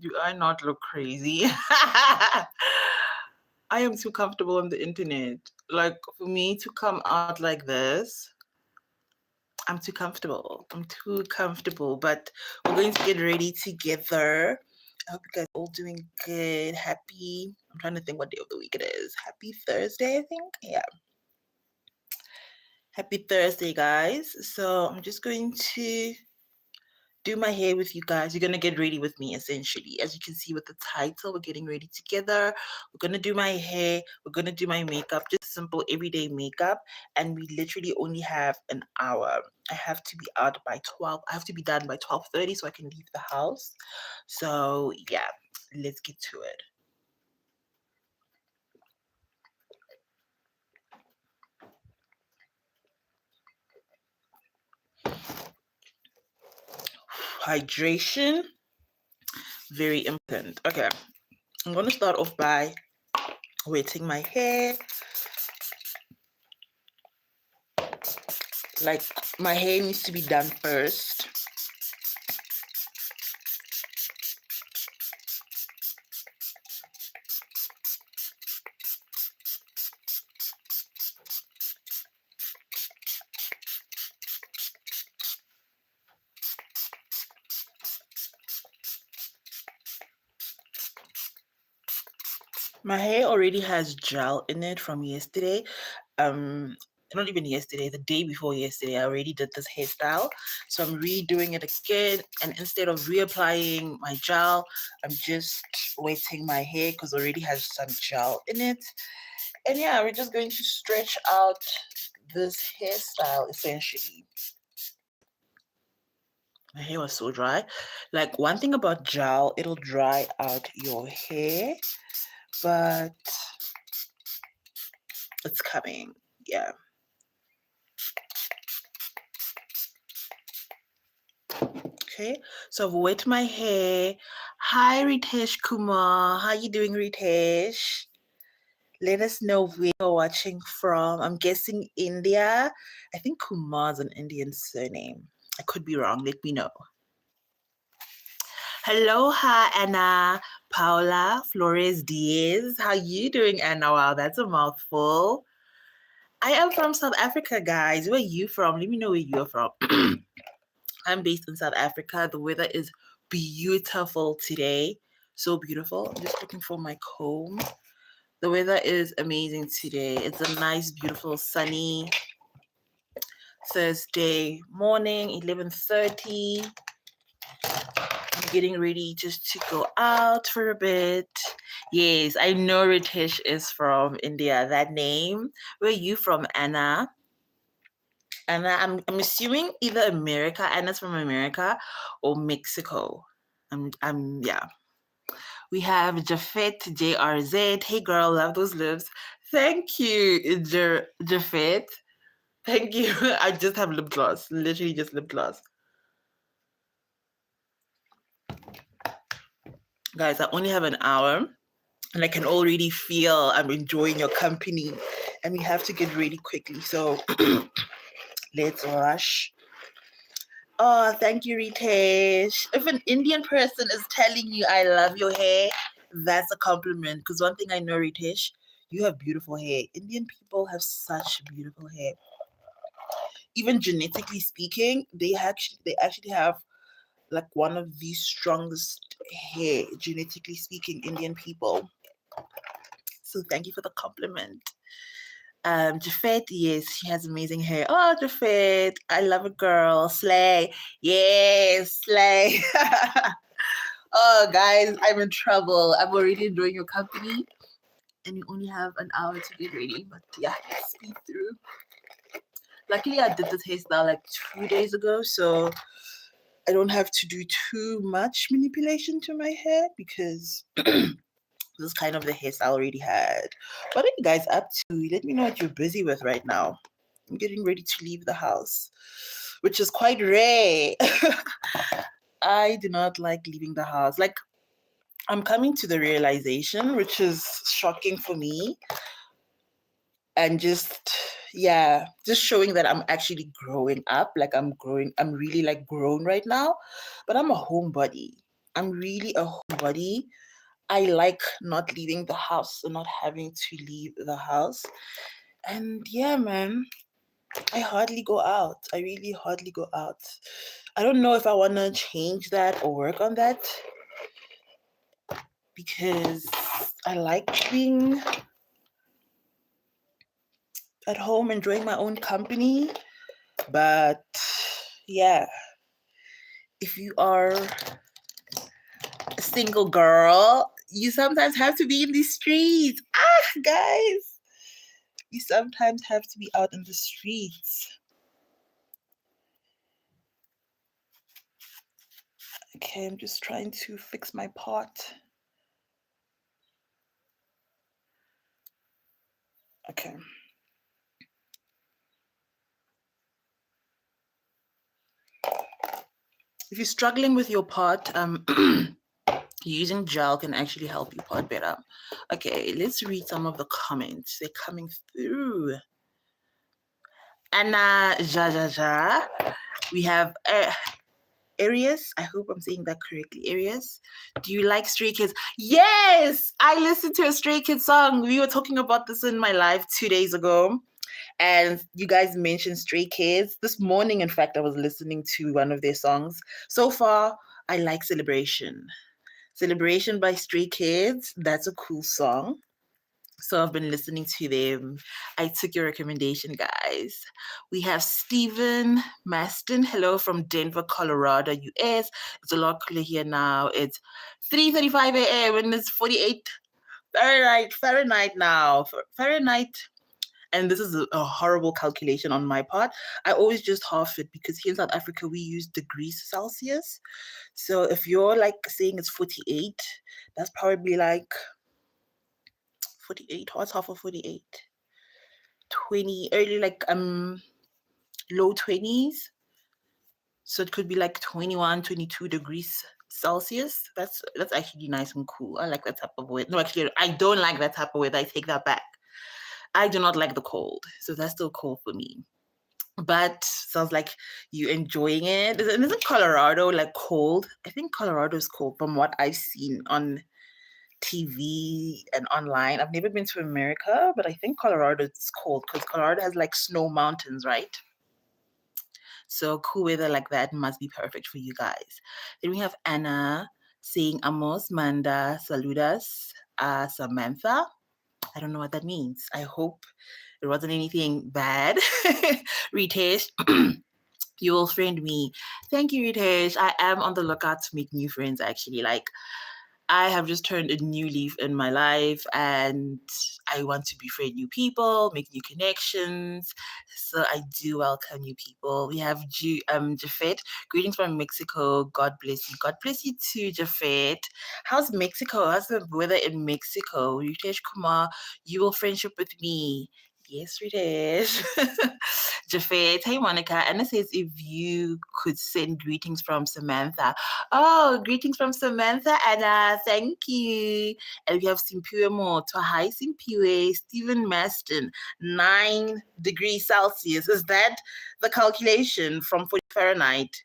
Do I not look crazy? I am too comfortable on the internet. Like, for me to come out like this, I'm too comfortable. I'm too comfortable. But we're going to get ready together. I hope you guys are all doing good. Happy. I'm trying to think what day of the week it is. Happy Thursday, I think. Yeah. Happy Thursday, guys. So I'm just going to do my hair with you guys. You're going to get ready with me, essentially. As you can see with the title, we're getting ready together. We're going to do my hair. We're going to do my makeup, just simple everyday makeup. And we literally only have an hour. I have to be out by 12. I have to be done by 12:30 so I can leave the house. So, yeah, let's get to it. Hydration, very important. Okay, I'm going to start off by wetting my hair. Like, my hair needs to be done first. My hair already has gel in it from yesterday. Not even yesterday, the day before yesterday, I already did this hairstyle. So I'm redoing it again. And instead of reapplying my gel, I'm just wetting my hair because it already has some gel in it. And yeah, we're just going to stretch out this hairstyle essentially. My hair was so dry. Like, one thing about gel, it'll dry out your hair, but it's coming. Yeah. Okay, so I've wet my hair. Hi, Ritesh Kumar. How you doing, Ritesh? Let us know where you're watching from. I'm guessing India. I think Kumar's an Indian surname. I could be wrong. Let me know. Hello, hi, Anna, Paula, Flores Diaz. How you doing, Anna? Wow, that's a mouthful. I am from South Africa, guys. Where are you from? Let me know where you're from. I'm based in South Africa. The weather is beautiful today. So beautiful. I'm just looking for my comb. The weather is amazing today. It's a nice, beautiful, sunny Thursday morning, 11:30. I'm getting ready just to go out for a bit. Yes, I know Ritesh is from India. That name. Where are you from, Anna? Anna, I'm assuming either America. Anna's from America or Mexico. Yeah. We have Jafet JRZ. Hey girl, love those lips. Thank you, Jafet. Thank you. I just have lip gloss. Literally just lip gloss. Guys, I only have an hour and I can already feel I'm enjoying your company and we have to get ready quickly. So let's rush. Oh, thank you, Ritesh. If an Indian person is telling you I love your hair, that's a compliment. Because one thing I know, Ritesh, you have beautiful hair. Indian people have such beautiful hair. Even genetically speaking, they actually have like one of the strongest hair, genetically speaking, Indian people. So thank you for the compliment. Jafet, yes, she has amazing hair. Oh, Jafet, I love a girl. Slay. Yes, slay. Oh, guys, I'm in trouble. I'm already enjoying your company. And you only have an hour to get ready. But yeah, let's speed through. Luckily, I did this hairstyle like 2 days ago. So I don't have to do too much manipulation to my hair because this is kind of the hairstyle I already had. What are you guys up to? Let me know what you're busy with right now. I'm getting ready to leave the house, which is quite rare. I do not like leaving the house. Like, I'm coming to the realization, which is shocking for me. And just showing that I'm actually growing up. Like, I'm really like grown right now. But I'm a homebody. I'm really a homebody. I like not leaving the house or not having to leave the house. And yeah, man, I hardly go out. I really hardly go out. I don't know if I want to change that or work on that because I like being at home enjoying my own company. But yeah, if you are a single girl, you sometimes have to be in the streets. Guys, you sometimes have to be out in the streets. Okay, I'm just trying to fix my pot. Okay. If you're struggling with your pot, using gel can actually help you pot better. Okay, let's read some of the comments. They're coming through. Anna Ja. We have Arius. I hope I'm saying that correctly. Arius, do you like Stray Kids? Yes, I listened to a Stray Kids song. We were talking about this in my live 2 days ago. And you guys mentioned Stray Kids. This morning, in fact, I was listening to one of their songs. So far, I like Celebration. Celebration by Stray Kids. That's a cool song. So I've been listening to them. I took your recommendation, guys. We have Stephen Maston. Hello from Denver, Colorado, US. It's a lot cooler here now. It's 3:35 a.m. and it's 48 Fahrenheit now. Fahrenheit. And this is a horrible calculation on my part. I always just half it because here in South Africa, we use degrees Celsius. So if you're like saying it's 48, that's probably like 48. What's half of 48? 20, early like low 20s. So it could be like 21, 22 degrees Celsius. That's actually nice and cool. I like that type of weather. No, actually, I don't like that type of weather. I take that back. I do not like the cold. So that's still cold for me. But sounds like you enjoying it. Isn't Colorado like cold? I think Colorado is cold from what I've seen on TV and online. I've never been to America, but I think Colorado is cold because Colorado has like snow mountains, right? So cool weather like that must be perfect for you guys. Then we have Anna saying Amos, Manda, Saludas, Samantha. I don't know what that means. I hope it wasn't anything bad. Ritesh, you will friend me. Thank you, Ritesh. I am on the lookout to make new friends, actually. Like, I have just turned a new leaf in my life and I want to befriend new people, make new connections. So I do welcome new people. We have Jafet. Greetings from Mexico. God bless you. God bless you too, Jafet. How's Mexico? How's the weather in Mexico? Ritesh Kumar, you will friendship with me. Yes, Ritesh. Jafet. Hey, Monica. Anna says if you could send greetings from Samantha. Oh, greetings from Samantha, Anna. Thank you. And we have Simpiwe Moto. Hi, Simpiwe. Stephen Maston. 9 degrees Celsius. Is that the calculation from 40 Fahrenheit?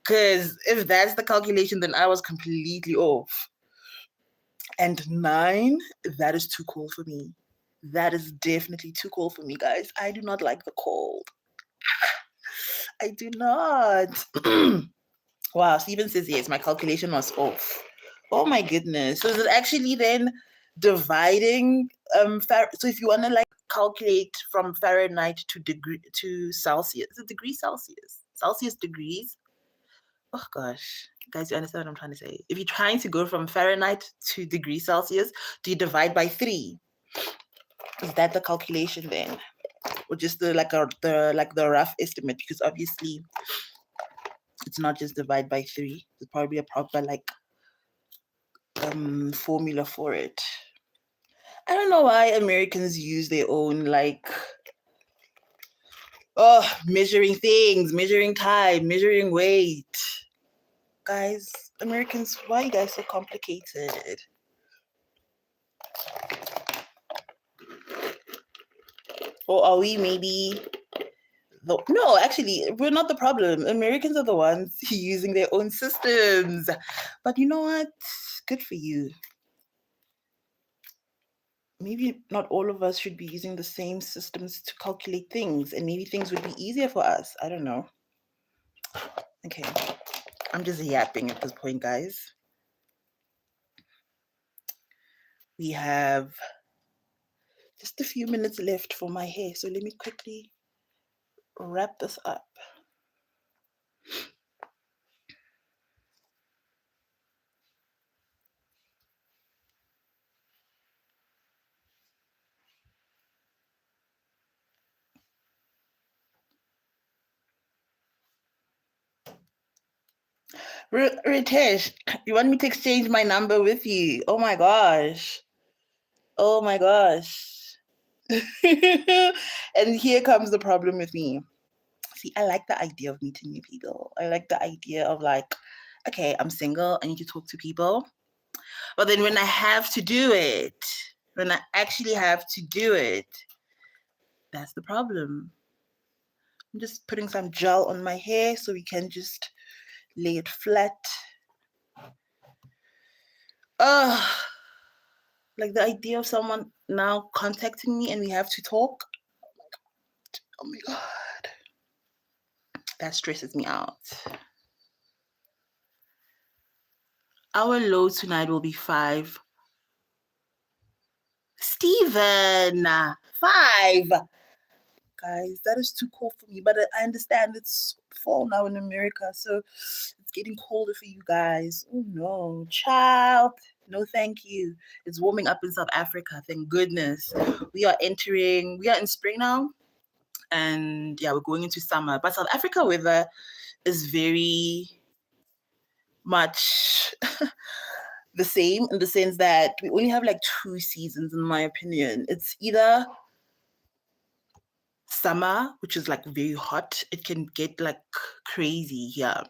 Because if that's the calculation, then I was completely off. And 9, that is too cold for me. That is definitely too cold for me, guys. I do not like the cold. I do not. Wow, Steven says yes, my calculation was off. Oh my goodness. So is it actually then dividing so if you want to like calculate from Fahrenheit to Celsius, is it degrees Celsius? Celsius degrees? Oh gosh. Guys, you understand what I'm trying to say? If you're trying to go from Fahrenheit to degrees Celsius, do you divide by 3? Is that the calculation then? Or just the rough estimate? Because obviously it's not just divide by 3. There's probably a proper like formula for it. I don't know why Americans use their own like measuring things, measuring time, measuring weight. Guys, Americans, why are you guys so complicated? Or are we maybe no, actually, we're not the problem. Americans are the ones using their own systems. But you know what? good for you. Maybe not all of us should be using the same systems to calculate things, and maybe things would be easier for us. I don't know. Okay, I'm just yapping at this point, guys. We have just a few minutes left for my hair, so let me quickly wrap this up. Ritesh, you want me to exchange my number with you? Oh my gosh. Oh my gosh. And here comes the problem with me. See, I like the idea of meeting new people. I like the idea of like, okay, I'm single, I need to talk to people. But then when I have to do it, when I actually have to do it, that's the problem. I'm just putting some gel on my hair so we can just lay it flat. Like the idea of someone now contacting me and we have to talk. Oh my God. That stresses me out. Our low tonight will be 5. Steven, 5. Guys, that is too cold for me, but I understand it's fall now in America, so it's getting colder for you guys. Oh no, child. No, thank you. It's warming up in South Africa. Thank goodness. We are in spring now, and yeah, we're going into summer. But South Africa weather is very much the same in the sense that we only have like 2 seasons, in my opinion. It's either summer, which is like very hot. It can get like crazy here.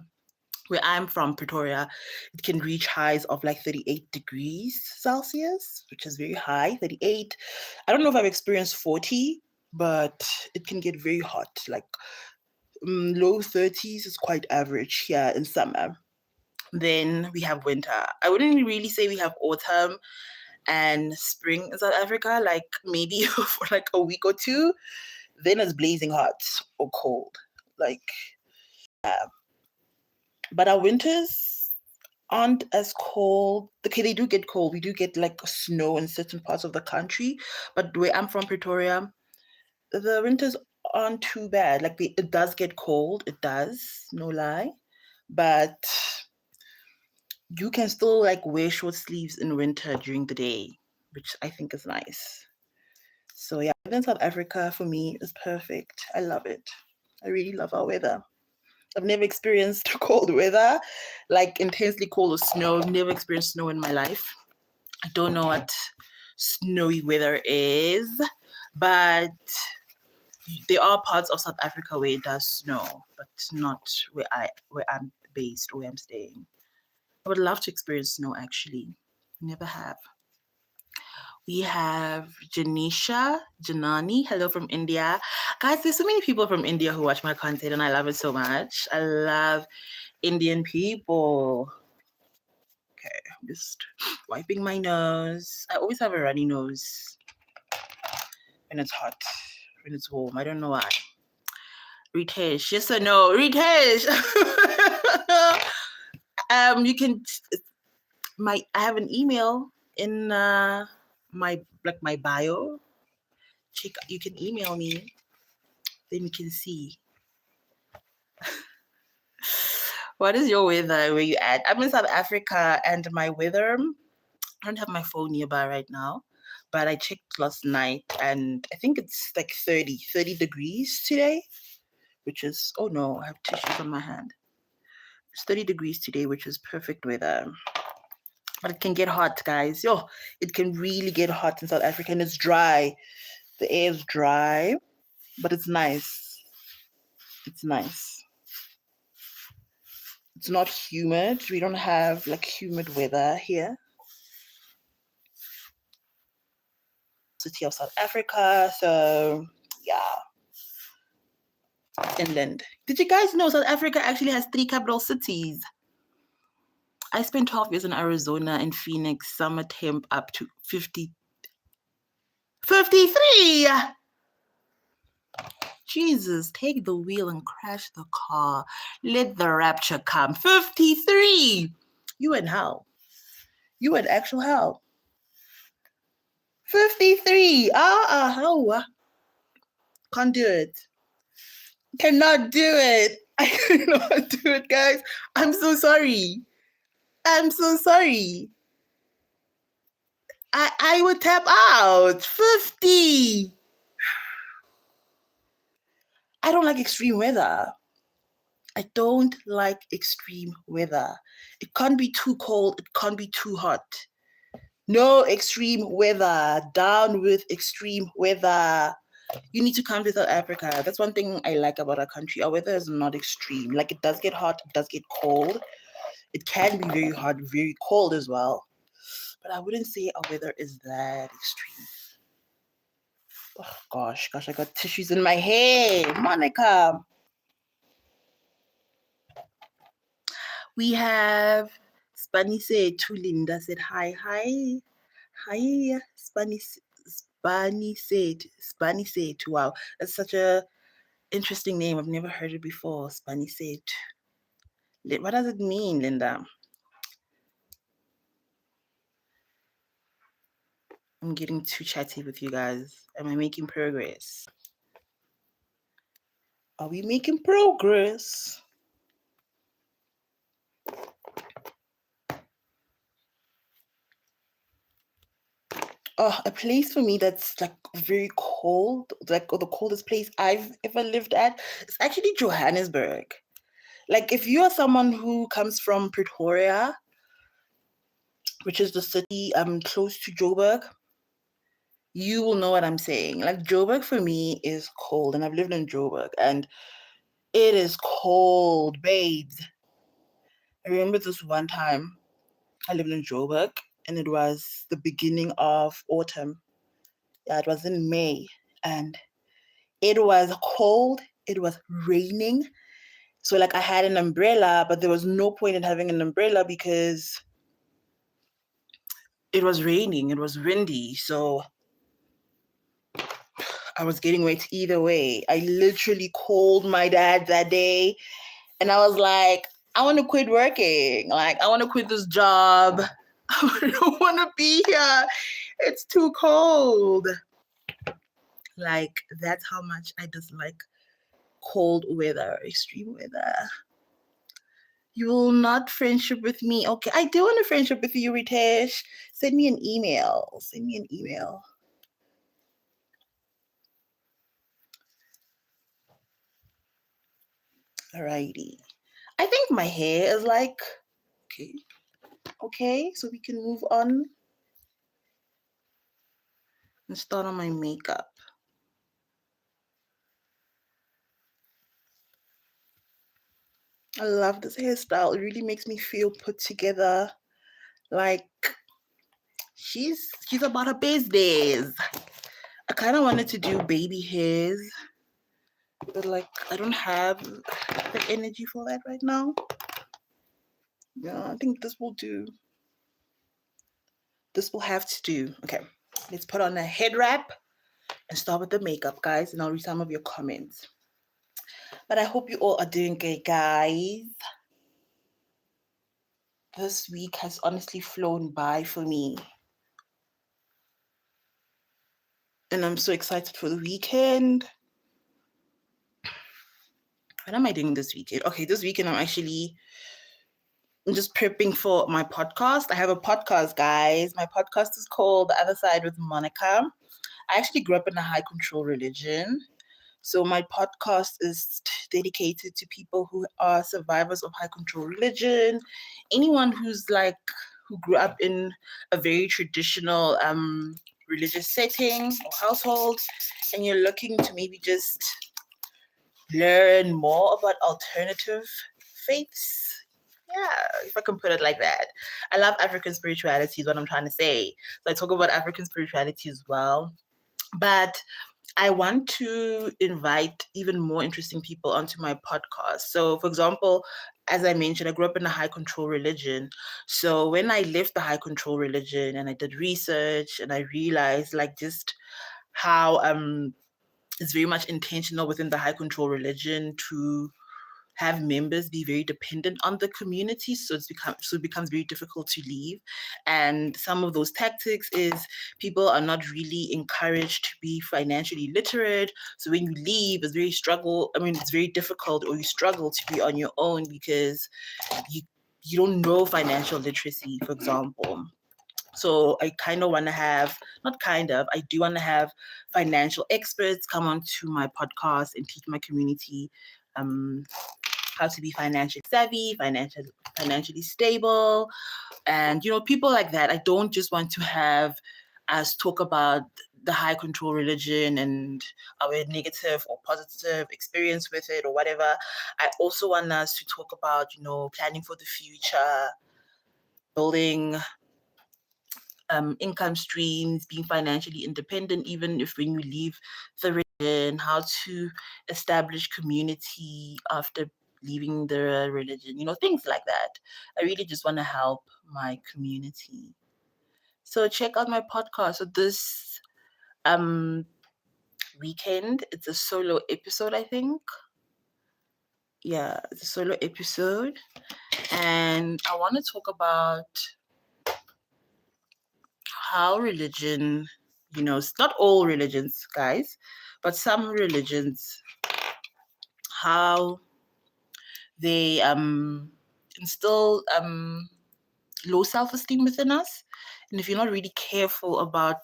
Where I'm from, Pretoria, it can reach highs of like 38 degrees Celsius, which is very high, 38. I don't know if I've experienced 40, but it can get very hot. Like low 30s is quite average here in summer. Then we have winter. I wouldn't really say we have autumn and spring in South Africa, like maybe for like a week or 2. Then it's blazing hot or cold. Like, yeah. But our winters aren't as cold. Okay, they do get cold. We do get like snow in certain parts of the country. But where I'm from, Pretoria, the winters aren't too bad. Like it does get cold. It does, no lie. But you can still like wear short sleeves in winter during the day, which I think is nice. So yeah, in South Africa for me is perfect. I love it. I really love our weather. I've never experienced cold weather, like intensely cold or snow. I've never experienced snow in my life. I don't know what snowy weather is, but there are parts of South Africa where it does snow, but not where I'm based or where I'm staying. I would love to experience snow actually. Never have. We have Janisha, Janani, hello from India. Guys, there's so many people from India who watch my content and I love it so much. I love Indian people. Okay, I'm just wiping my nose. I always have a runny nose when it's hot, when it's warm. I don't know why. Ritesh, yes or no? Ritesh! You can, I have an email in my bio. Check, you can email me, then you can see. What is your weather? Where you at? I'm in South Africa, and my weather, I don't have my phone nearby right now, but I checked last night, and I think it's like 30 degrees today, which is, oh no, I have tissues on my hand. It's 30 degrees today, which is perfect weather. But it can get hot, guys. Yo, it can really get hot in South Africa, and it's dry. The air is dry, but it's nice. It's nice. It's not humid. We don't have like humid weather here. City of South Africa, so yeah. Inland. Did you guys know South Africa actually has 3 capital cities? I spent 12 years in Arizona in Phoenix, summer temp up to 53. Jesus, take the wheel and crash the car. Let the rapture come. 53. You in hell. You in actual hell. 53. How? Can't do it. Cannot do it. I cannot do it, guys. I'm so sorry. I'm so sorry. I would tap out. 50. I don't like extreme weather. I don't like extreme weather. It can't be too cold. It can't be too hot. No extreme weather. Down with extreme weather. You need to come to South Africa. That's one thing I like about our country. Our weather is not extreme. Like, it does get hot, it does get cold. It can be very hot, very cold as well. But I wouldn't say our weather is that extreme. Oh, gosh, I got tissues in my hair. Monica. We have Spani said, to Linda said, hi. Spani said, wow. That's such a interesting name. I've never heard it before. Spani said. What does it mean, Linda? I'm getting too chatty with you guys. Am I making progress? Are we making progress? Oh, a place for me that's like very cold, like the coldest place I've ever lived at, is actually Johannesburg. Like, if you are someone who comes from Pretoria, which is the city close to Joburg, you will know what I'm saying. Like, Joburg for me is cold, and I've lived in Joburg, and it is cold, babes. I remember this one time I lived in Joburg, and it was the beginning of autumn. Yeah, it was in May, and it was cold. It was raining. So, like, I had an umbrella, but there was no point in having an umbrella because it was raining. It was windy. So I was getting wet either way. I literally called my dad that day, and I was like, I want to quit working. Like, I want to quit this job. I don't want to be here. It's too cold. Like, that's how much I dislike cold weather, extreme weather. You will not friendship with me. Okay, I do want a friendship with you, Ritesh. Send me an email. Alrighty. I think my hair is like, okay, so we can move on and start on my makeup. I love this hairstyle. It really makes me feel put together. Like, she's about her business. I kind of wanted to do baby hairs, but like, I don't have the energy for that right now. Yeah, I think this will do. This will have to do. Okay, let's put on a head wrap and start with the makeup, guys, and I'll read some of your comments. But I hope you all are doing good, guys. This week has honestly flown by for me. And I'm so excited for the weekend. What am I doing this weekend? Okay, this weekend I'm just prepping for my podcast. I have a podcast, guys. My podcast is called The Other Side with Monica. I actually grew up in a high control religion. So my podcast is dedicated to people who are survivors of high control religion, anyone who grew up in a very traditional religious setting or household, and you're looking to maybe just learn more about alternative faiths. Yeah, if I can put it like that. I love African spirituality is what I'm trying to say. So I talk about African spirituality as well. But I want to invite even more interesting people onto my podcast. So, for example, as I mentioned, I grew up in a high control religion. So when I left the high control religion and I did research and I realized like just how it's very much intentional within the high control religion to have members be very dependent on the community, so it becomes very difficult to leave. And some of those tactics is people are not really encouraged to be financially literate, so when you leave it's very difficult, or you struggle to be on your own because you don't know financial literacy, for example. So I kind of want to have, not kind of, I do want to have financial experts come onto my podcast and teach my community um, how to be financially savvy, financially stable, and people like that. I don't just want to have us talk about the high control religion and our negative or positive experience with it or whatever. I also want us to talk about, planning for the future, building income streams, being financially independent, even if when you leave the religion, how to establish community after leaving the religion, things like that. I really just want to help my community. So check out my podcast. So this weekend, it's a solo episode, I think. Yeah, it's a solo episode. And I want to talk about how religion, it's not all religions, guys, but some religions, how they instill low self-esteem within us. And if you're not really careful about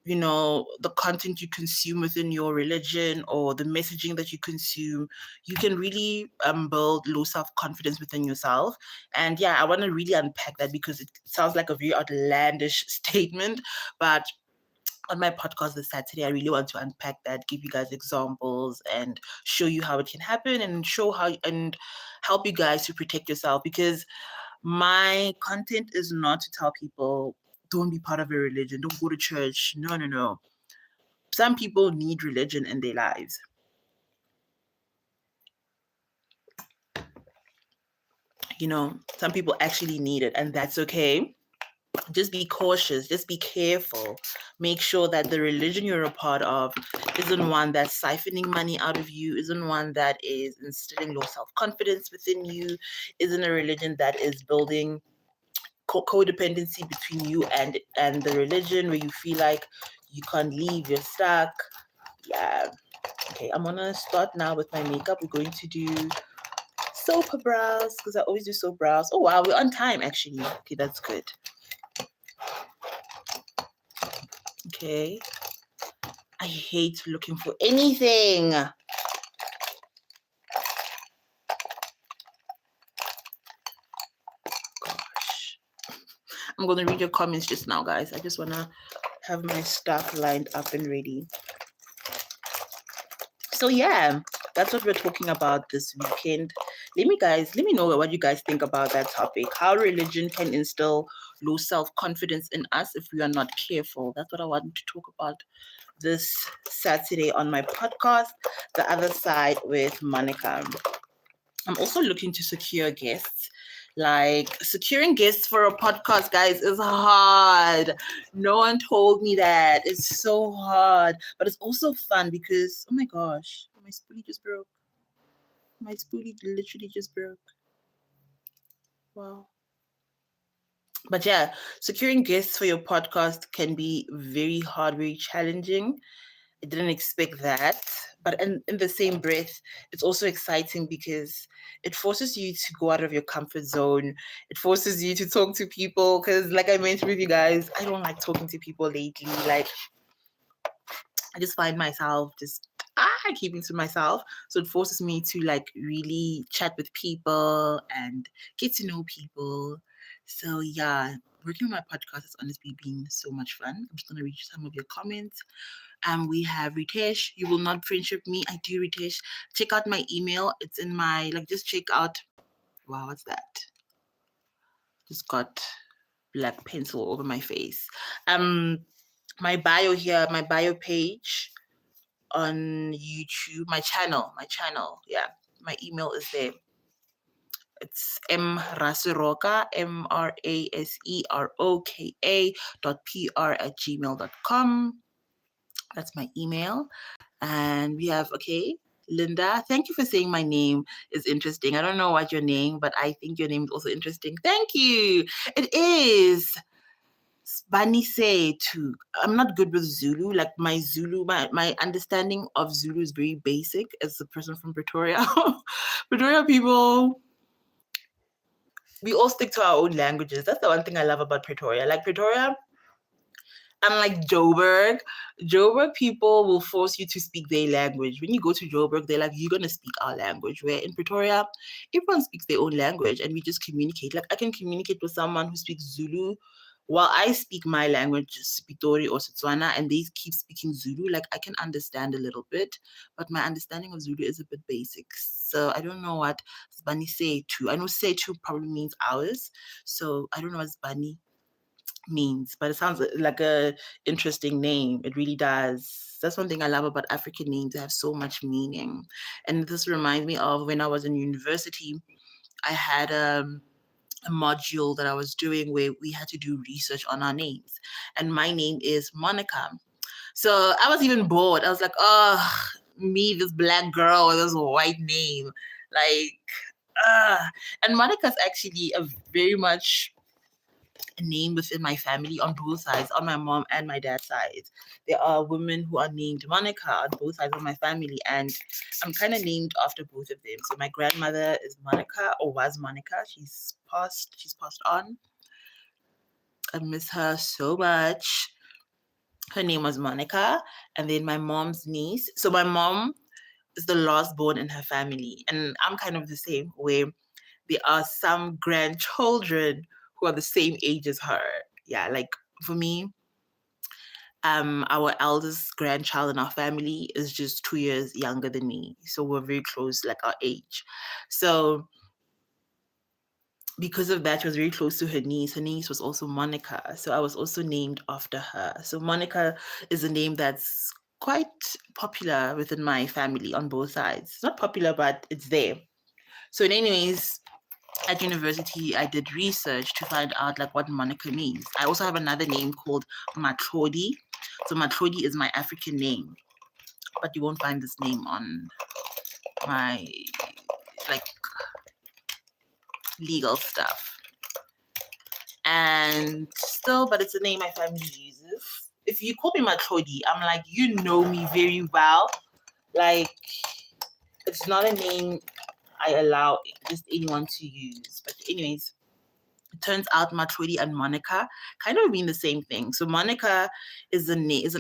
the content you consume within your religion or the messaging that you consume, you can really build low self-confidence within yourself. And yeah, I want to really unpack that because it sounds like a very outlandish statement, but on my podcast this Saturday, I really want to unpack that, give you guys examples, and show you how it can happen, and and help you guys to protect yourself. Because my content is not to tell people don't be part of a religion, don't go to church. No, no, no. Some people need religion in their lives. Some people actually need it, and that's okay. Just be cautious, just be careful. Make sure that the religion you're a part of isn't one that's siphoning money out of you, isn't one that is instilling low self-confidence within you, isn't a religion that is building codependency between you and the religion, where you feel like you can't leave, you're stuck. Yeah. Okay, I'm gonna start now with my makeup. We're going to do soap brows because I always do soap brows. Oh wow, we're on time actually. Okay, that's good. Okay. I hate looking for anything. Gosh. I'm going to read your comments just now, guys. I just want to have my stuff lined up and ready. So yeah, that's what we're talking about this weekend. Let me know what you guys think about that topic. How religion can instill low self-confidence in us if we are not careful. That's what I wanted to talk about this Saturday on my podcast, The Other Side with Monica. I'm also looking to secure guests. Like, securing guests for a podcast, guys, is hard. No one told me that. It's so hard. But it's also fun because, oh my gosh, my spoolie just broke. My spoolie literally just broke. Wow. But yeah, securing guests for your podcast can be very hard, very challenging. I didn't expect that. But in the same breath, it's also exciting because it forces you to go out of your comfort zone. It forces you to talk to people. Because, like I mentioned with you guys, I don't like talking to people lately. Like, I just find myself just keeping to myself. So it forces me to like really chat with people and get to know people. So yeah, working on my podcast has honestly been so much fun. I'm just gonna read some of your comments. We have Ritesh. You will not friendship me. I do, Ritesh. Check out my email. It's in my just check out. Wow, what's that? Just got black pencil over my face. My bio here, my bio page on YouTube, my channel. Yeah, my email is there. It's mraseroka, mraseroka.pr@gmail.com. That's my email. And we have, okay, Linda, thank you for saying my name is interesting. I don't know what your name, but I think your name is also interesting. Thank you. It is Spanise too. I'm not good with Zulu. Like my Zulu, my understanding of Zulu is very basic as a person from Pretoria. Pretoria people, we all stick to our own languages. That's the one thing I love about Pretoria. Like Pretoria, unlike Joburg people will force you to speak their language. When you go to Joburg, they're like, you're going to speak our language. Where in Pretoria, everyone speaks their own language and we just communicate. Like I can communicate with someone who speaks Zulu while I speak my language, Pitori or Setswana, and they keep speaking Zulu. Like I can understand a little bit, but my understanding of Zulu is a bit basic. So I don't know what Zbani say to. I know say to probably means ours. So I don't know what Zbani means, but it sounds like a interesting name. It really does. That's one thing I love about African names. They have so much meaning. And this reminds me of when I was in university, I had a module that I was doing where we had to do research on our names. And my name is Monica. So I was even bored. I was like, oh, me, this black girl with this white name. Like, and Monica's actually a very much a name within my family on both sides, on my mom and my dad's side. There are women who are named Monica on both sides of my family, and I'm kind of named after both of them. So my grandmother is Monica, or was Monica. She's passed on. I miss her so much. Her name was Monica. And then my mom's niece. So my mom is the last born in her family. And I'm kind of the same, where there are some grandchildren who are the same age as her. Yeah, like for me, our eldest grandchild in our family is just 2 years younger than me. So we're very close, like our age. So because of that, she was very close to her niece. Her niece was also Monica. So I was also named after her. So Monica is a name that's quite popular within my family on both sides. It's not popular, but it's there. So anyways, at university, I did research to find out like what Monica means. I also have another name called Matlodi. So Matlodi is my African name, but you won't find this name on my like legal stuff. And still, but it's a name my family uses. If you call me Matlodi, I'm like, you know me very well. Like, it's not a name I allow just anyone to use. But anyways, it turns out Matlodi and Monica kind of mean the same thing. So Monica is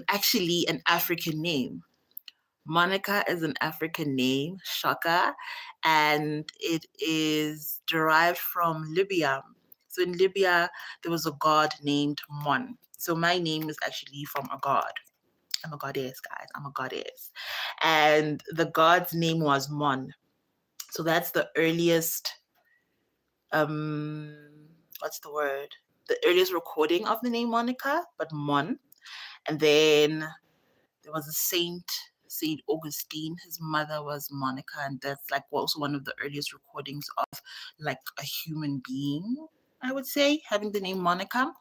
actually an African name. Monica is an African name, Shaka, and it is derived from Libya. So in Libya, there was a god named Mon. So my name is actually from a god. I'm a goddess, guys. I'm a goddess. And the god's name was Mon. So that's the earliest, what's the word? The earliest recording of the name Monica, but Mon. And then there was a Saint Augustine. His mother was Monica, and that's like also one of the earliest recordings of like a human being, I would say, having the name Monica.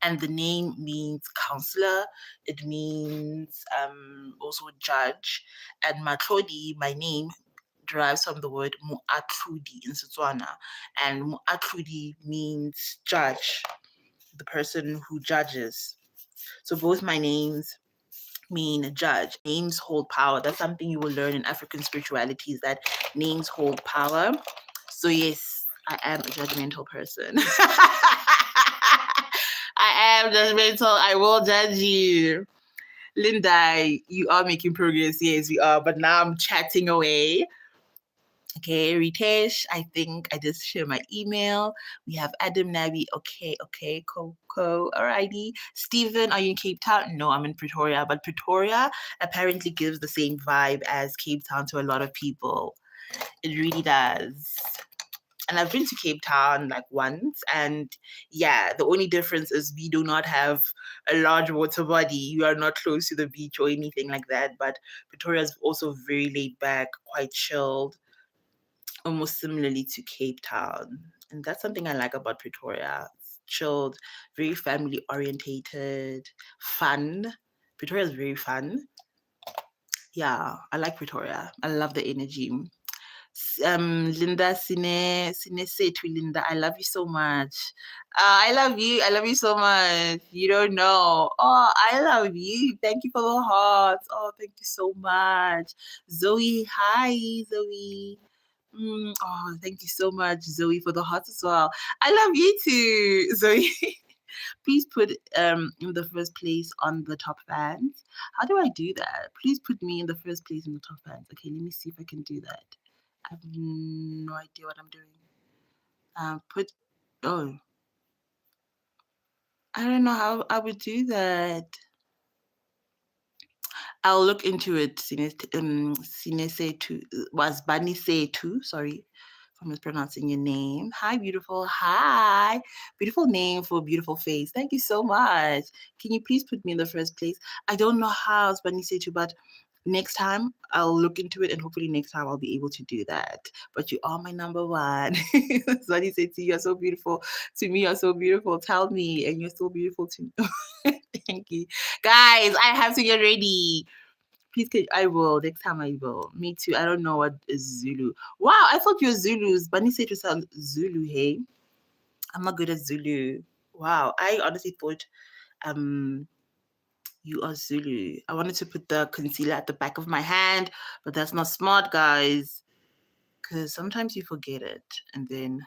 And the name means counselor. It means also judge. And Matlodi, my name, derives from the word Muatludi in Setswana. And Muatludi means judge, the person who judges. So both my names mean judge. Names hold power. That's something you will learn in African spirituality, is that names hold power. So yes, I am a judgmental person. I am judgmental. I will judge you. Linda, you are making progress. Yes, we are. But now I'm chatting away. Okay, Ritesh, I think I just share my email. We have Adam Nabi. Okay, Coco. Alrighty. Stephen, are you in Cape Town? No, I'm in Pretoria. But Pretoria apparently gives the same vibe as Cape Town to a lot of people. It really does. And I've been to Cape Town like once, and yeah, the only difference is we do not have a large water body. You are not close to the beach or anything like that. But Pretoria is also very laid back, quite chilled, almost similarly to Cape Town. And that's something I like about Pretoria. It's chilled, very family orientated, fun. Pretoria is very fun. Yeah, I like Pretoria. I love the energy. Linda Sine Setu, Linda, I love you so much. I love you. I love you so much. You don't know. Oh, I love you. Thank you for the hearts. Oh, thank you so much. Zoe, hi, Zoe. Oh, thank you so much, Zoe, for the hearts as well. I love you too, Zoe. Please put in the first place on the top fans. How do I do that? Please put me in the first place in the top fans. Okay, let me see if I can do that. I have no idea what I'm doing. Oh, I don't know how I would do that. I'll look into it. Was Bunny say too? Sorry if I'm mispronouncing your name. Hi, beautiful. Hi. Beautiful name for a beautiful face. Thank you so much. Can you please put me in the first place? I don't know how it's Bunny say too, but next time I'll look into it and hopefully next time I'll be able to do that. But you are my number one. That's what he said to you. You're so beautiful. To me, you're so beautiful. Tell me, and you're so beautiful to me. Thank you. Guys, I have to get ready. Please, I will. Next time I will. Me too. I don't know what is Zulu. Wow, I thought you were Zulus. Bunny said to sound Zulu, hey? I'm not good at Zulu. Wow, I honestly thought you are Zulu. I wanted to put the concealer at the back of my hand, but that's not smart, guys. Because sometimes you forget it and then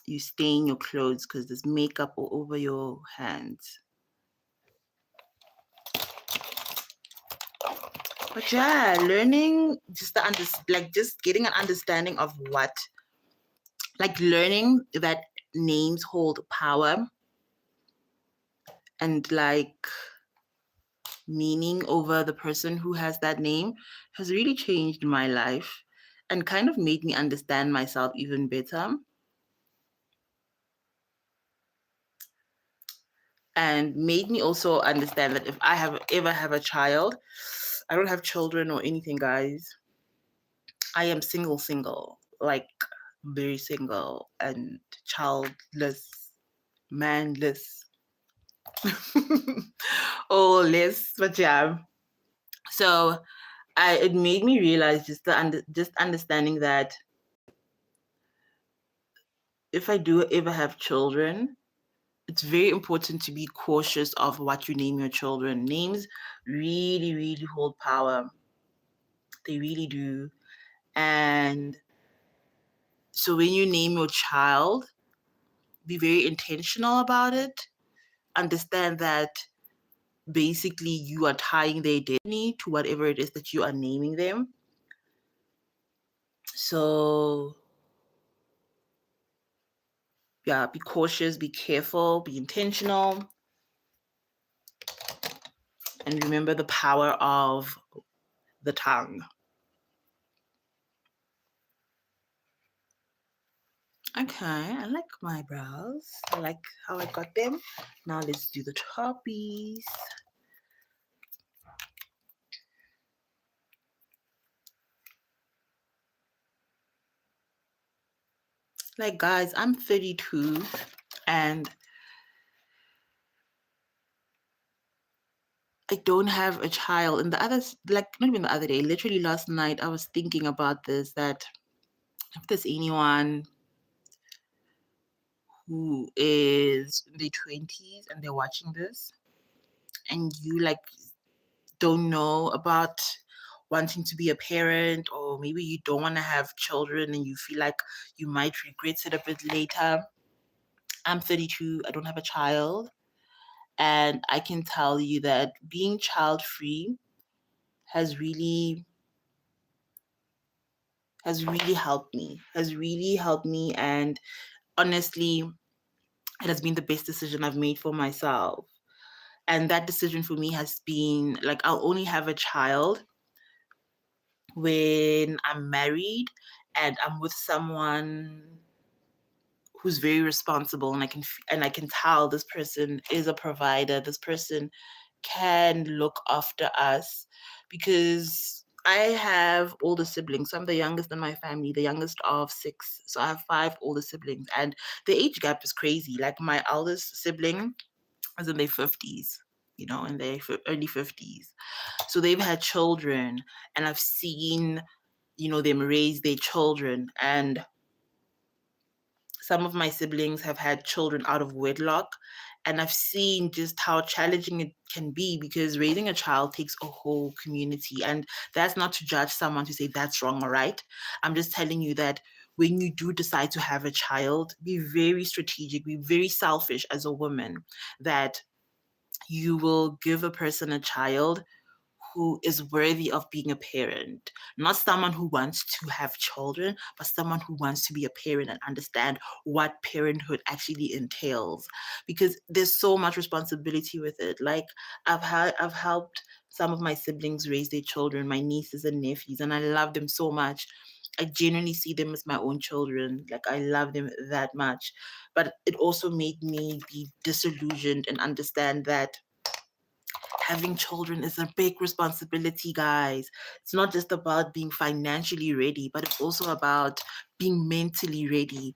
you stain your clothes because there's makeup all over your hands. But yeah, learning just just getting an understanding of what, like learning that names hold power and like meaning over the person who has that name has really changed my life and kind of made me understand myself even better. And made me also understand that if I ever have a child, I don't have children or anything, guys. I am single, like very single and childless, manless, all less, but yeah. So it made me realize just understanding that if I do ever have children, it's very important to be cautious of what you name your children. Names really, really hold power. They really do. And so when you name your child, be very intentional about it. Understand that basically you are tying their destiny to whatever it is that you are naming them. So yeah, be cautious, be careful, be intentional, and remember the power of the tongue. Okay, I like my brows. I like how I got them. Now let's do the toppies. Like, guys, I'm 32 and I don't have a child. And the others, like, not even the other day, literally last night, I was thinking about this, that if there's anyone who is in their 20s and they're watching this and you like don't know about wanting to be a parent, or maybe you don't want to have children and you feel like you might regret it a bit later. I'm 32, I don't have a child, and I can tell you that being child free has really helped me, and honestly it has been the best decision I've made for myself. And that decision for me has been like, I'll only have a child when I'm married and I'm with someone who's very responsible, and I can tell this person is a provider, this person can look after us. Because I have older siblings. So I'm the youngest in my family, the youngest of 6. So I have 5 older siblings, and the age gap is crazy. Like my eldest sibling is in their 50s, in their early 50s. So they've had children, and I've seen, them raise their children. And some of my siblings have had children out of wedlock, and I've seen just how challenging it can be, because raising a child takes a whole community. And that's not to judge someone to say that's wrong or right. I'm just telling you that when you do decide to have a child, be very strategic, be very selfish as a woman, that you will give a person a child who is worthy of being a parent, not someone who wants to have children, but someone who wants to be a parent and understand what parenthood actually entails. Because there's so much responsibility with it. Like I've helped some of my siblings raise their children, my nieces and nephews, and I love them so much. I genuinely see them as my own children. Like I love them that much. But it also made me be disillusioned and understand that having children is a big responsibility, guys. It's not just about being financially ready, but it's also about being mentally ready.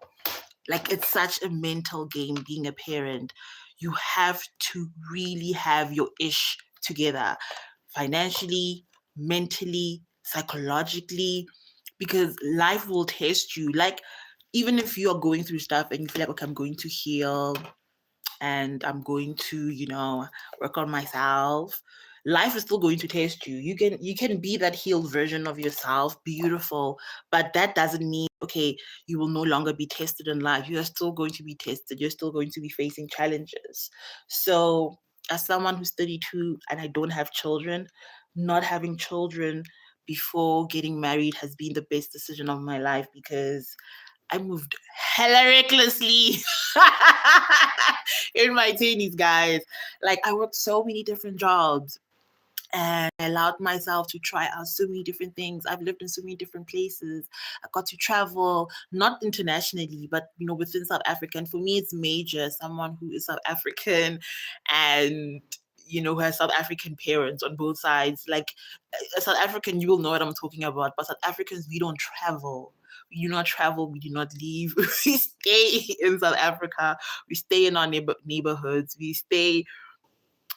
Like, it's such a mental game being a parent. You have to really have your ish together, financially, mentally, psychologically, because life will test you. Like, even if you are going through stuff and you feel like, okay, I'm going to heal, and I'm going to, work on myself. Life is still going to test you. You can be that healed version of yourself, beautiful, but that doesn't mean, okay, you will no longer be tested in life. You are still going to be tested. You're still going to be facing challenges. So, as someone who's 32 and I don't have children, not having children before getting married has been the best decision of my life, because I moved hella recklessly in my teenies, guys. Like, I worked so many different jobs, and I allowed myself to try out so many different things. I've lived in so many different places. I got to travel, not internationally, but within South Africa. And for me, it's major. Someone who is South African, and who has South African parents on both sides. Like, a South African, you will know what I'm talking about. But South Africans, we don't travel. We do not travel. We do not leave. We stay in South Africa. We stay in our neighborhoods. We stay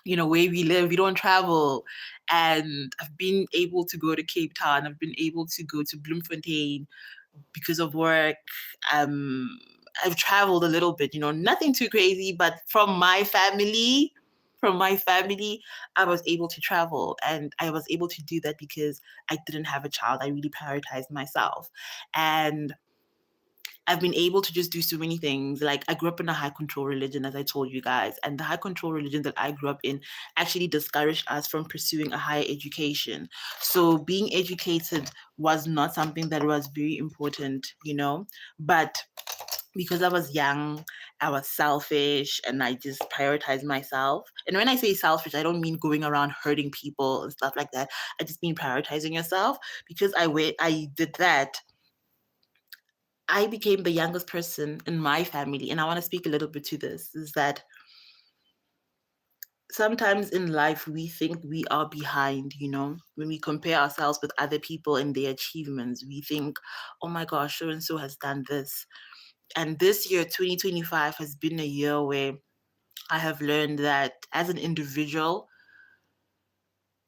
where we live. We don't travel. And I've been able to go to Cape Town. I've been able to go to Bloemfontein because of work. I've traveled a little bit, nothing too crazy, but from my family, I was able to travel, and I was able to do that because I didn't have a child. I really prioritized myself. And I've been able to just do so many things. Like, I grew up in a high control religion, as I told you guys, and the high control religion that I grew up in actually discouraged us from pursuing a higher education. So being educated was not something that was very important, but because I was young, I was selfish, and I just prioritized myself. And when I say selfish, I don't mean going around hurting people and stuff like that. I just mean prioritizing yourself. Because I did that, I became the youngest person in my family. And I want to speak a little bit to this, is that sometimes in life we think we are behind, when we compare ourselves with other people and their achievements. We think, oh my gosh, so and so has done this. And this year, 2025, has been a year where I have learned that as an individual,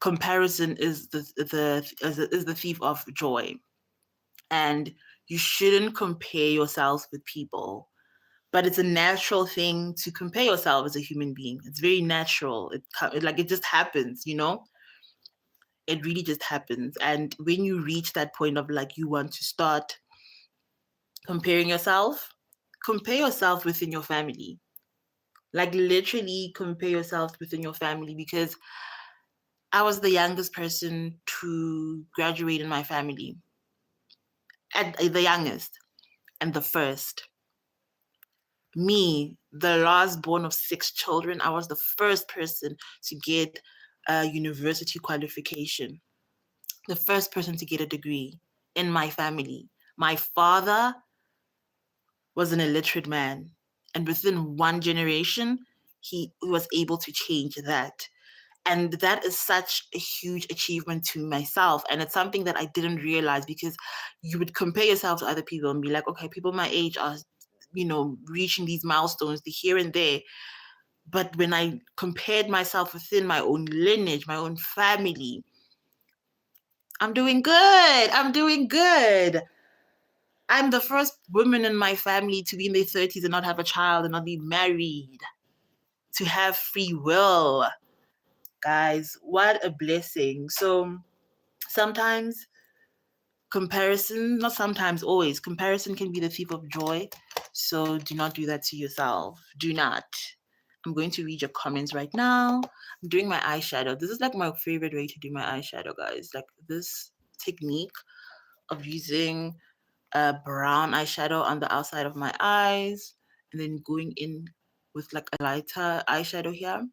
comparison is the thief of joy. And you shouldn't compare yourselves with people. But it's a natural thing to compare yourself as a human being. It's very natural. It just happens, It really just happens. And when you reach that point of, like, you want to start comparing yourself, compare yourself within your family. Like, literally compare yourself within your family, because I was the youngest person to graduate in my family. And the youngest and the first. Me, the last born of 6 children, I was the first person to get a university qualification, the first person to get a degree in my family. My father was an illiterate man, and within one generation, he was able to change that. And that is such a huge achievement to myself. And it's something that I didn't realize, because you would compare yourself to other people and be like, okay, people my age are, reaching these milestones, the here and there. But when I compared myself within my own lineage, my own family, I'm doing good. I'm doing good. I'm the first woman in my family to be in their 30s and not have a child and not be married, to have free will. Guys, what a blessing. So sometimes not sometimes, always, comparison can be the thief of joy. So do not do that to yourself. Do not. I'm going to read your comments right now. I'm doing my eyeshadow. This is like my favorite way to do my eyeshadow, guys. Like this technique of using a brown eyeshadow on the outside of my eyes and then going in with like a lighter eyeshadow here.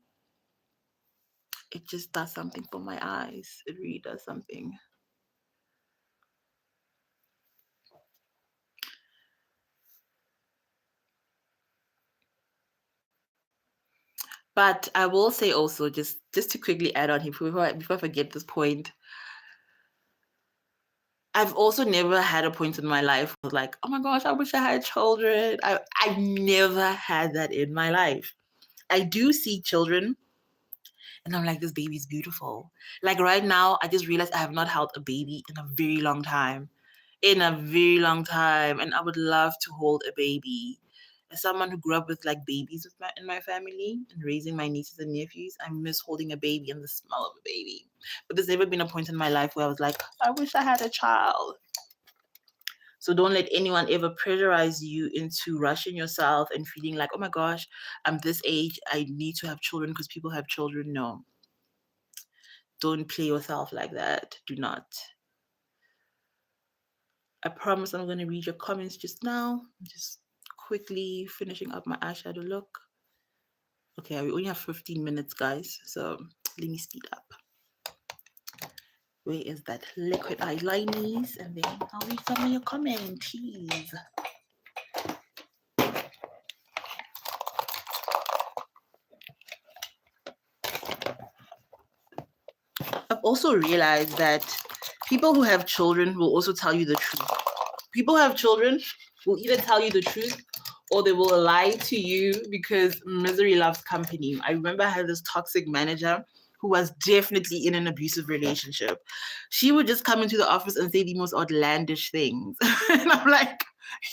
It just does something for my eyes. It really does something. But I will say also, just to quickly add on here before I forget this point, I've also never had a point in my life where like, oh my gosh, I wish I had children. I've never had that in my life. I do see children and I'm like, this baby's beautiful. Like right now, I just realized I have not held a baby in a very long time. In a very long time. And I would love to hold a baby. As someone who grew up with like babies in my family and raising my nieces and nephews, I miss holding a baby and the smell of a baby. But there's never been a point in my life where I was like, I wish I had a child. So don't let anyone ever pressurize you into rushing yourself and feeling like, oh my gosh, I'm this age, I need to have children because people have children. No. Don't play yourself like that. Do not. I promise I'm going to read your comments just now. Just quickly finishing up my eyeshadow look. Okay, we only have 15 minutes, guys. So let me speed up. Where is that liquid eyeliners? And then I'll read some of your comments. I've also realized that people who have children will also tell you the truth. People who have children will either tell you the truth or they will lie to you because misery loves company. I remember I had this toxic manager who was definitely in an abusive relationship. She would just come into the office and say the most outlandish things. And I'm like,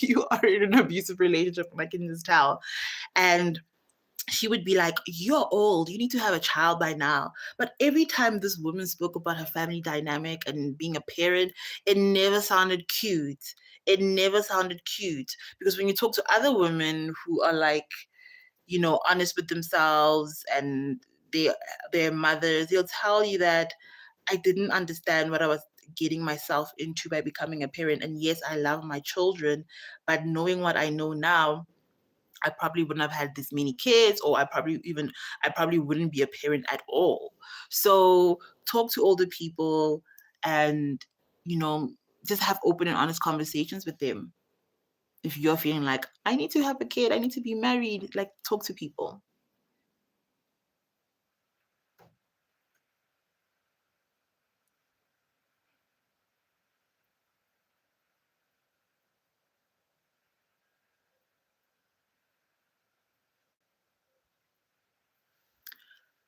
you are in an abusive relationship, and I can just tell. And she would be like, you're old, you need to have a child by now. But every time this woman spoke about her family dynamic and being a parent, it never sounded cute. It never sounded cute. Because when you talk to other women who are like, honest with themselves and their mothers, they'll tell you that I didn't understand what I was getting myself into by becoming a parent. And yes, I love my children, but knowing what I know now, I probably wouldn't have had this many kids, or I probably wouldn't be a parent at all. So talk to older people and, just have open and honest conversations with them. If you're feeling like, I need to have a kid, I need to be married, like talk to people.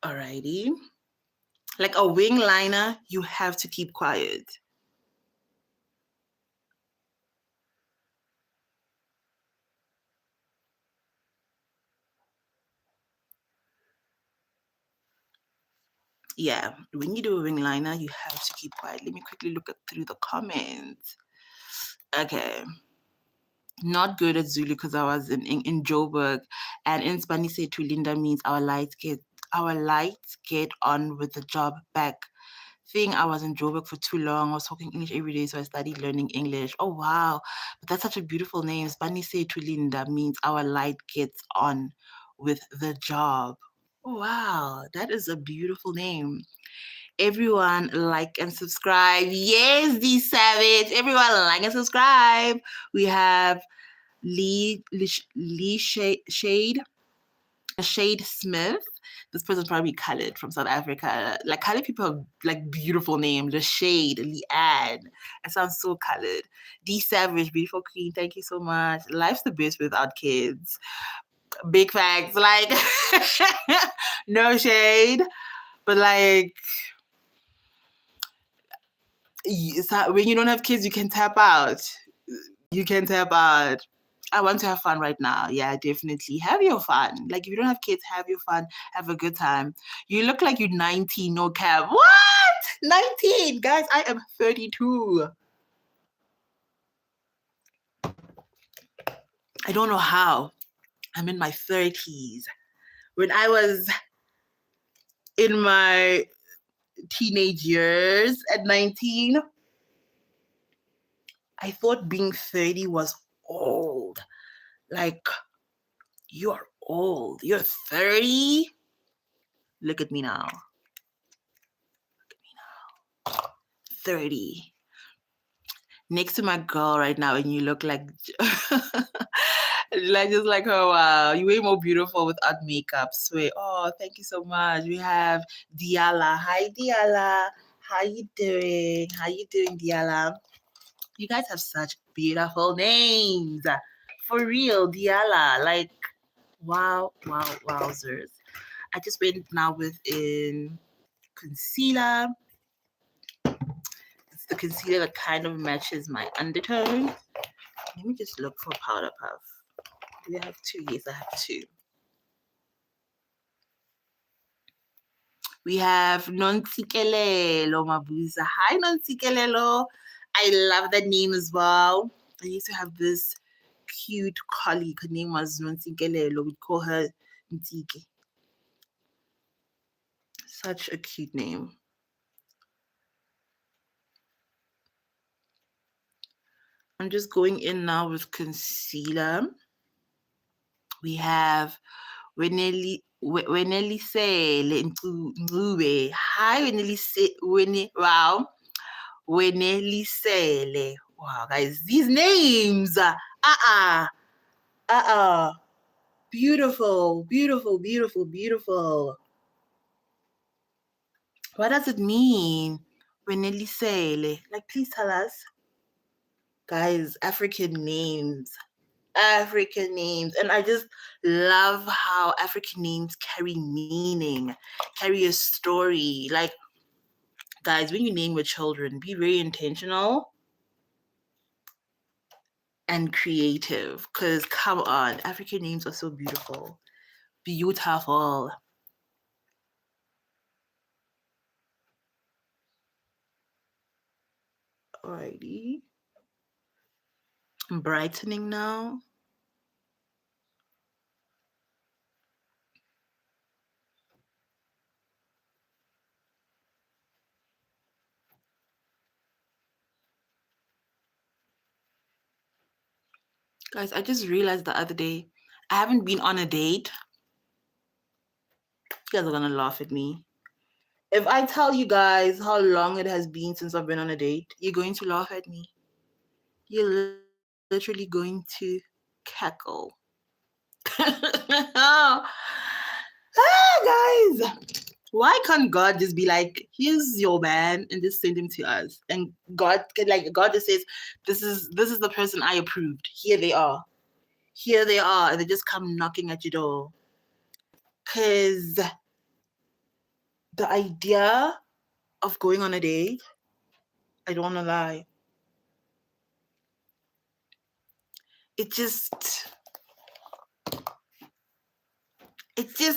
Alrighty. Like a wing liner, you have to keep quiet. Yeah, when you do a wing liner, you have to keep quiet. Let me quickly look through the comments. Okay. Not good at Zulu because I was in Joburg, and in Spanish say to Linda means our lights get on with the job back. Thing I was in Joburg for too long. I was talking English every day, so I studied learning English. Oh wow, but that's such a beautiful name. Spanish say to Linda means our light gets on with the job. Oh, wow, that is a beautiful name. Everyone like and subscribe. Yes, D Savage. Everyone like and subscribe. We have Lee Shade. Shade Smith. This person's probably colored from South Africa. Like colored people have like beautiful names. The Shade, Leanne. It sounds so colored. D Savage, beautiful queen. Thank you so much. Life's the best without kids. Big facts. Like no shade, but like when you don't have kids, you can tap out. You can tap out. I want to have fun right now. Yeah, definitely. Have your fun. Like, if you don't have kids, have your fun. Have a good time. You look like you're 19, no cap. What? 19? Guys, I am 32. I don't know how. I'm in my 30s. When I was in my teenage years at 19, I thought being 30 was old. Like, you're old. You're 30? Look at me now. 30. Next to my girl right now, and you look like like just like her. Wow, you way more beautiful without makeup. Swear. Oh, thank you so much. We have Diala. Hi, Diala. How you doing? How you doing, Diala? You guys have such beautiful names. For real, Diala. Like, wow, wowzers. I just went now within concealer. It's the concealer that kind of matches my undertone. Let me just look for powder puff. Do I have two? Yes, I have two. We have Nontsikelelo Mabuza. Hi, Nontsikelelo. I love that name as well. I used to have this cute colleague. Her name was Nontsikelelo. We'd call her Ntike. Such a cute name. I'm just going in now with concealer. We have Wenelisele Ngcube. Hi, wow. Wenelisele. Wow, guys, these names. Beautiful, beautiful, beautiful, beautiful. What does it mean? Wenelisele. Like, please tell us. Guys, African names. African names. And I just love how African names carry meaning, carry a story. Like, guys, when you name your children, be very intentional and creative. Because, come on, African names are so beautiful. Beautiful. Alrighty. I'm brightening now. Guys, I just realized the other day, I haven't been on a date. You guys are gonna laugh at me. If I tell you guys how long it has been since I've been on a date, you're going to laugh at me. You're literally going to cackle. Guys, why can't God just be like, here's your man, and just send him to us? And God just says, this is the person I approved. Here they are. Here they are. And they just come knocking at your door. Because the idea of going on a date, I don't want to lie, it just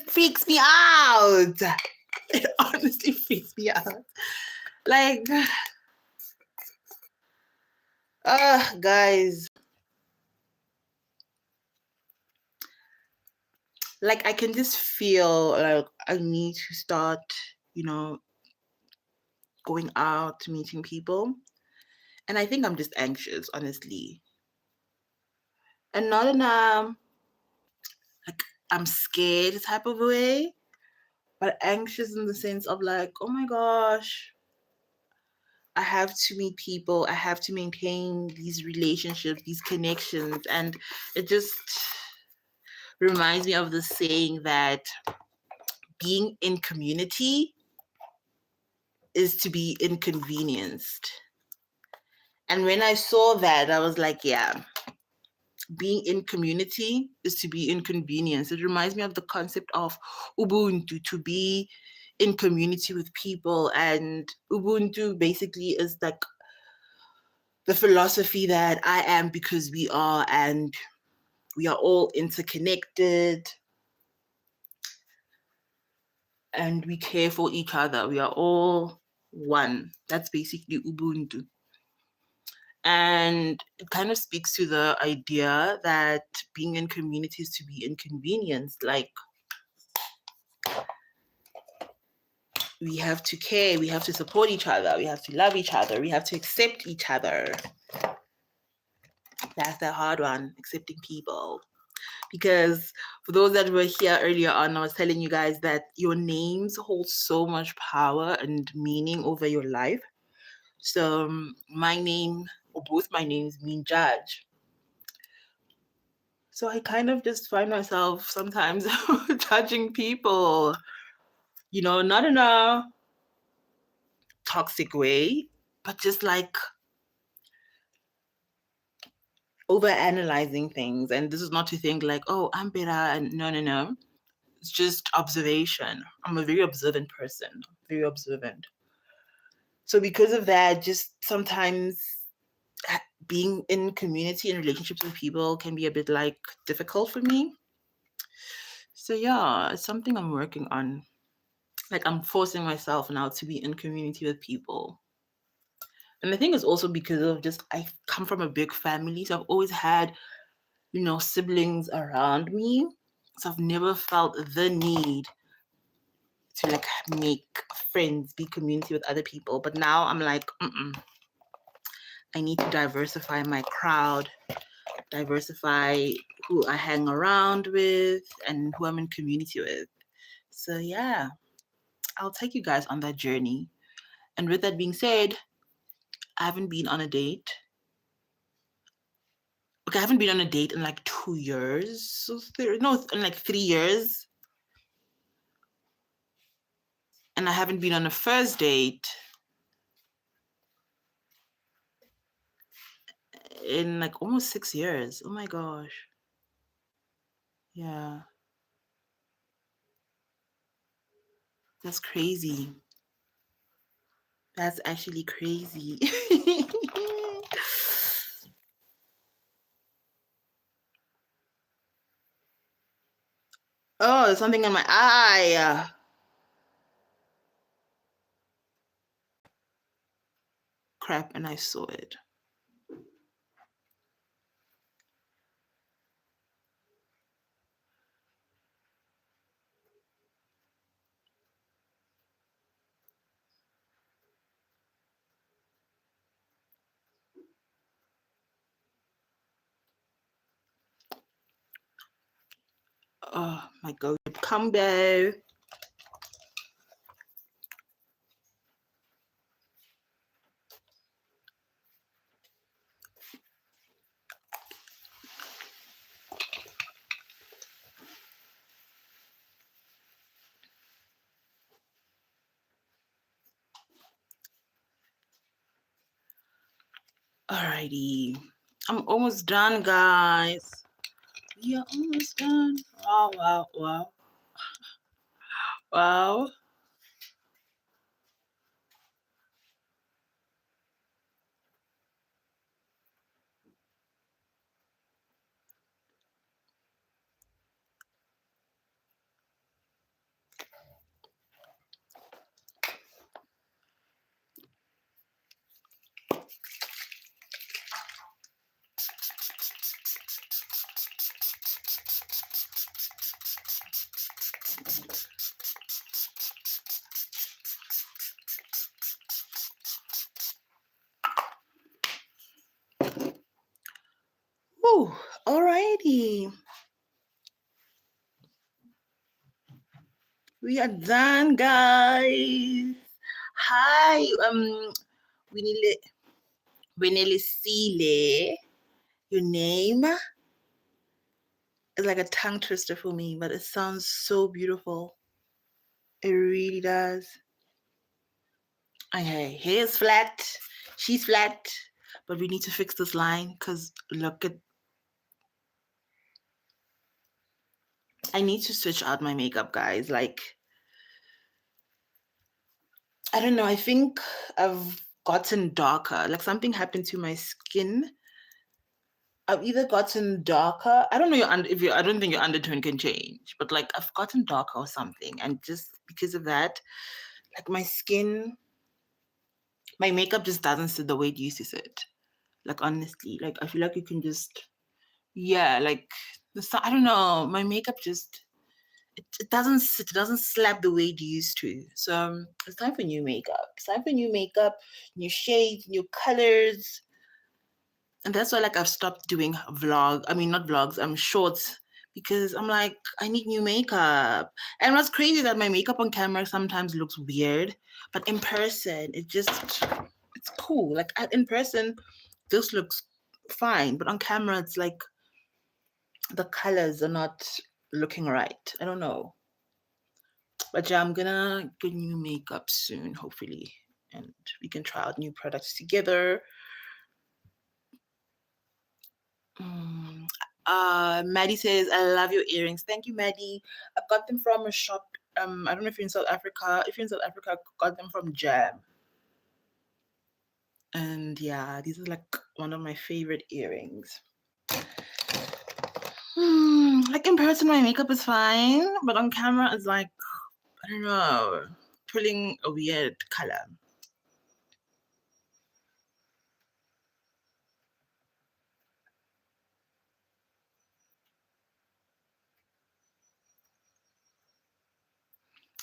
freaks me out. It honestly freaks me out. Like, guys, like, I can just feel like I need to start, going out, meeting people. And I think I'm just anxious, honestly. And not in a, like, I'm scared type of a way, but anxious in the sense of like, oh my gosh, I have to meet people. I have to maintain these relationships, these connections. And it just, reminds me of the saying that being in community is to be inconvenienced. And when I saw that, I was like, yeah, being in community is to be inconvenienced. It reminds me of the concept of Ubuntu, to be in community with people. And Ubuntu basically is like the philosophy that I am because we are, and we are all interconnected, and we care for each other. We are all one. That's basically Ubuntu. And it kind of speaks to the idea that being in community is to be inconvenienced. Like, we have to care, we have to support each other, we have to love each other, we have to accept each other. That's the hard one, accepting people. Because for those that were here earlier on, I was telling you guys that your names hold so much power and meaning over your life. So my name, or both my names, mean judge. So I kind of just find myself sometimes judging people, not in a toxic way, but just like over analyzing things. And this is not to think like, oh, I'm better. And no. It's just observation. I'm a very observant person, very observant. So because of that, just sometimes being in community and relationships with people can be a bit like difficult for me. So yeah, it's something I'm working on. Like, I'm forcing myself now to be in community with people. And I think it's also because of just, I come from a big family. So I've always had, siblings around me. So I've never felt the need to like make friends, be community with other people. But now I'm like, I need to diversify my crowd, diversify who I hang around with and who I'm in community with. So yeah, I'll take you guys on that journey. And with that being said, I haven't been on a date. Okay, I haven't been on a date in like 2 years. So in like 3 years. And I haven't been on a first date in like almost 6 years. Oh my gosh. Yeah. That's crazy. That's actually crazy. Oh, there's something in my eye. Crap, and I saw it. Oh my god, combo. Alrighty. I'm almost done, guys. We are almost done. Wow. Woo, alrighty. We are done, guys. Hi, Winelisile. Your name It's like a tongue twister for me, but it sounds so beautiful. It really does. Okay, here's flat. She's flat. But we need to fix this line because look at. I need to switch out my makeup, guys. Like, I don't know. I think I've gotten darker. Like, something happened to my skin. I've either gotten darker. I don't know if you I don't think your undertone can change, but like I've gotten darker or something. And just because of that, like my skin, my makeup just doesn't sit the way it used to sit. Like honestly, like I feel like you can just yeah, like I don't know, my makeup just it doesn't sit, it doesn't slap the way it used to. So it's time for new makeup. It's time for new makeup, new shades, new colors. And that's why like I've stopped doing not vlogs, shorts, because I'm like, I need new makeup. And what's crazy is that my makeup on camera sometimes looks weird, but in person it's cool. Like in person this looks fine, but on camera it's like the colors are not looking right. I don't know. But yeah, I'm gonna get new makeup soon, hopefully. And we can try out new products together. Mm. Maddie says, I love your earrings. Thank you, Maddie. I got them from a shop. I don't know if you're in South Africa. If you're in South Africa, I got them from Jam. And yeah, these are like one of my favorite earrings. Like in person, my makeup is fine, but on camera, it's like, I don't know, pulling a weird color.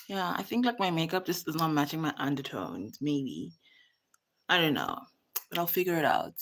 Yeah, I think like my makeup just is not matching my undertones, maybe. I don't know, but I'll figure it out.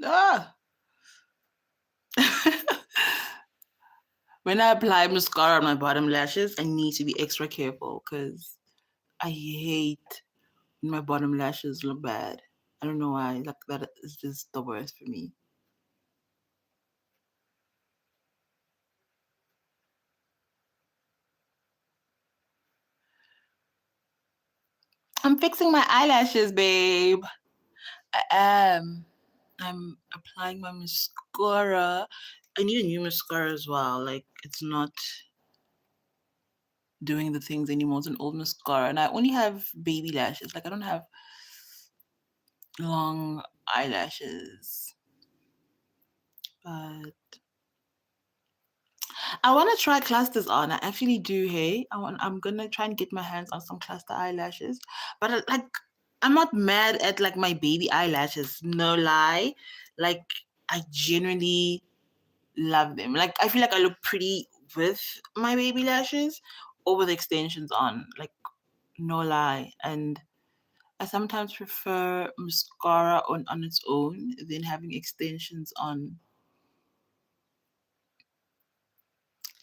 Ah! When I apply mascara on my bottom lashes, I need to be extra careful because I hate when my bottom lashes look bad. I don't know why. Like that is just the worst for me. I'm fixing my eyelashes, babe. I am. I'm applying my mascara. I need a new mascara as well. Like it's not doing the things anymore. It's an old mascara, and I only have baby lashes. Like I don't have long eyelashes. But I want to try clusters on. I actually do. Hey, I'm gonna try and get my hands on some cluster eyelashes. But like, I'm not mad at like my baby eyelashes. No lie, like I genuinely love them. Like I feel like I look pretty with my baby lashes or with extensions on. Like no lie, and I sometimes prefer mascara on its own than having extensions on.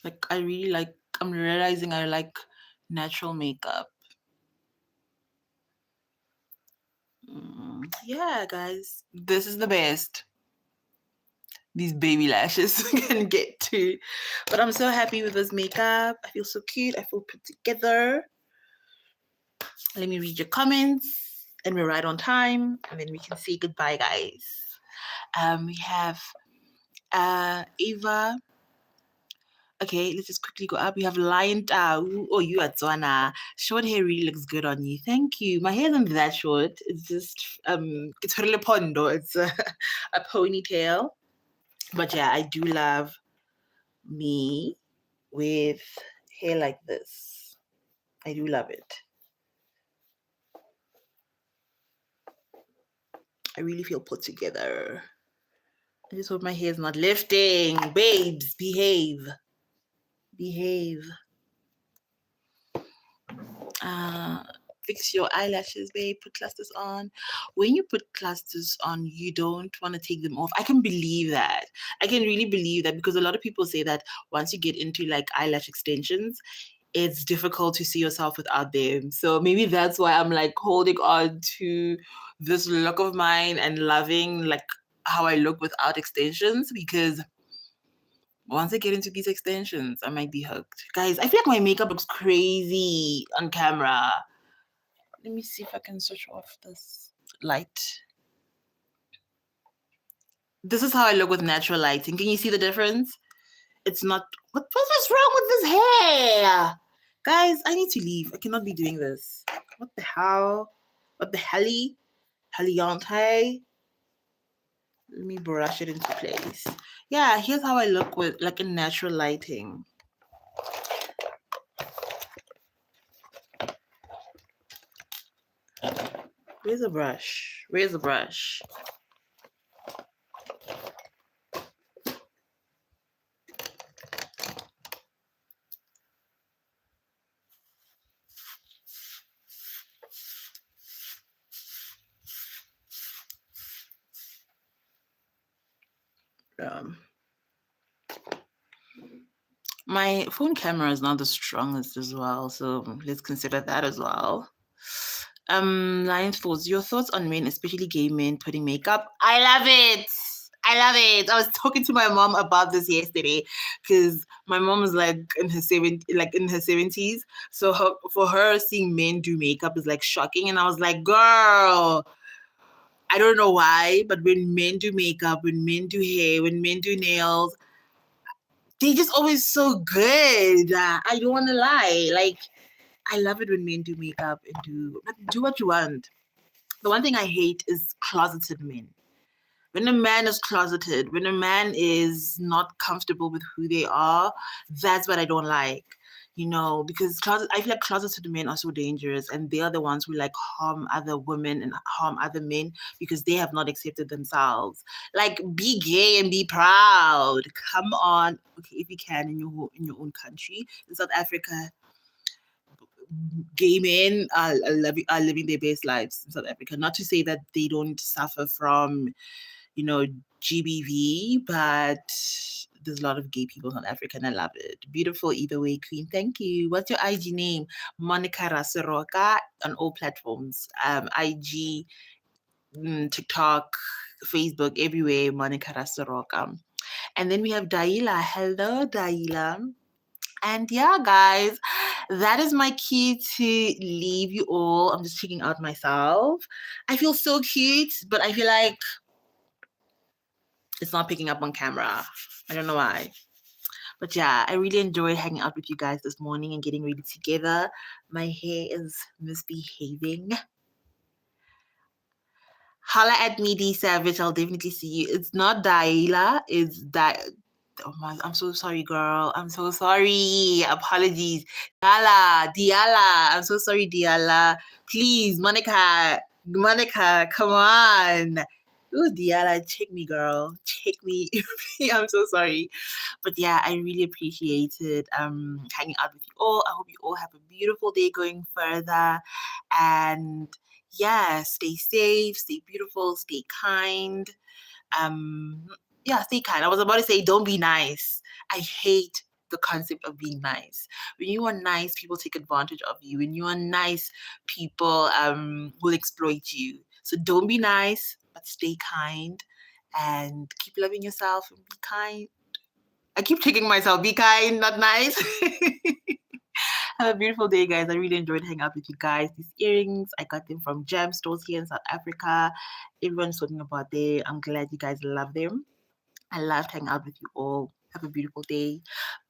Like I really like I'm realizing I like natural makeup. Yeah, guys, this is the best. these baby lashes can get to. But I'm so happy with this makeup. I feel so cute. I feel put together. Let me read your comments, and we're right on time, and then we can say goodbye, guys. We have Ava. Okay, let's just quickly go up. We have Lion Tau. Oh, you are Tswana. Short hair really looks good on you. Thank you. My hair isn't that short. It's just it's really pondo. It's a ponytail. But yeah, I do love me with hair like this. I do love it. I really feel put together. I just hope my hair is not lifting. Babes, behave. Behave. Fix your eyelashes, babe. Put clusters on. When you put clusters on, you don't want to take them off. I can believe that. I can really believe that, because a lot of people say that once you get into like eyelash extensions, it's difficult to see yourself without them. So maybe that's why I'm like holding on to this look of mine and loving like how I look without extensions, because once I get into these extensions, I might be hooked. Guys, I feel like my makeup looks crazy on camera. Let me see if I can switch off this light. This is how I look with natural lighting. Can you see the difference? It's not... What's wrong with this hair? Guys, I need to leave. I cannot be doing this. What the hell? What the helly? Heliante? Let me brush it into place. Yeah, here's how I look with like in natural lighting. Where's the brush? Where's the brush? My phone camera is not the strongest as well, so let's consider that as well. Lion's thoughts. Your thoughts on men, especially gay men, putting makeup. I love it. I love it. I was talking to my mom about this yesterday, because my mom is like in her 70s. So for her, seeing men do makeup is like shocking, and I was like, girl, I don't know why, but when men do makeup, when men do hair, when men do nails, they just always so good. I don't want to lie. Like, I love it when men do makeup and do what you want. The one thing I hate is closeted men. When a man is closeted, when a man is not comfortable with who they are, that's what I don't like. You know, because I feel like closeted men are so dangerous, and they are the ones who like harm other women and harm other men because they have not accepted themselves. Like, be gay and be proud. Come on, okay, if you can in your own country. In South Africa, gay men are living their best lives in South Africa. Not to say that they don't suffer from, you know, GBV, but there's a lot of gay people in South Africa, and I love it. Beautiful either way, queen. Thank you. What's your IG name? Monica Rasoroka on all platforms. IG, TikTok, Facebook, everywhere. Monica Rasoroka. And then we have Daila. Hello, Daila. And yeah, guys, that is my key to leave you all. I'm just checking out myself. I feel so cute, but I feel like it's not picking up on camera. I don't know why. But yeah, I really enjoyed hanging out with you guys this morning and getting ready together. My hair is misbehaving. Holla at me, D Savage. I'll definitely see you. It's not Daila. It's Oh my, I'm so sorry, girl. I'm so sorry. Apologies. Diala. I'm so sorry, Diala. Please, Monica, come on. Ooh, Diala, check me, girl. Check me. I'm so sorry. But yeah, I really appreciated hanging out with you all. I hope you all have a beautiful day going further. And yeah, stay safe, stay beautiful, stay kind. Yeah, stay kind. I was about to say don't be nice. I hate the concept of being nice. When you are nice, people take advantage of you. When you are nice, people will exploit you. So don't be nice, but stay kind. and keep loving yourself and be kind. I keep tricking myself. Be kind, not nice. Have a beautiful day, guys. I really enjoyed hanging out with you guys. These earrings, I got them from gem stores here in South Africa. Everyone's talking about them. I'm glad you guys love them. I loved hanging out with you all. Have a beautiful day.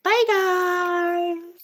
Bye, guys.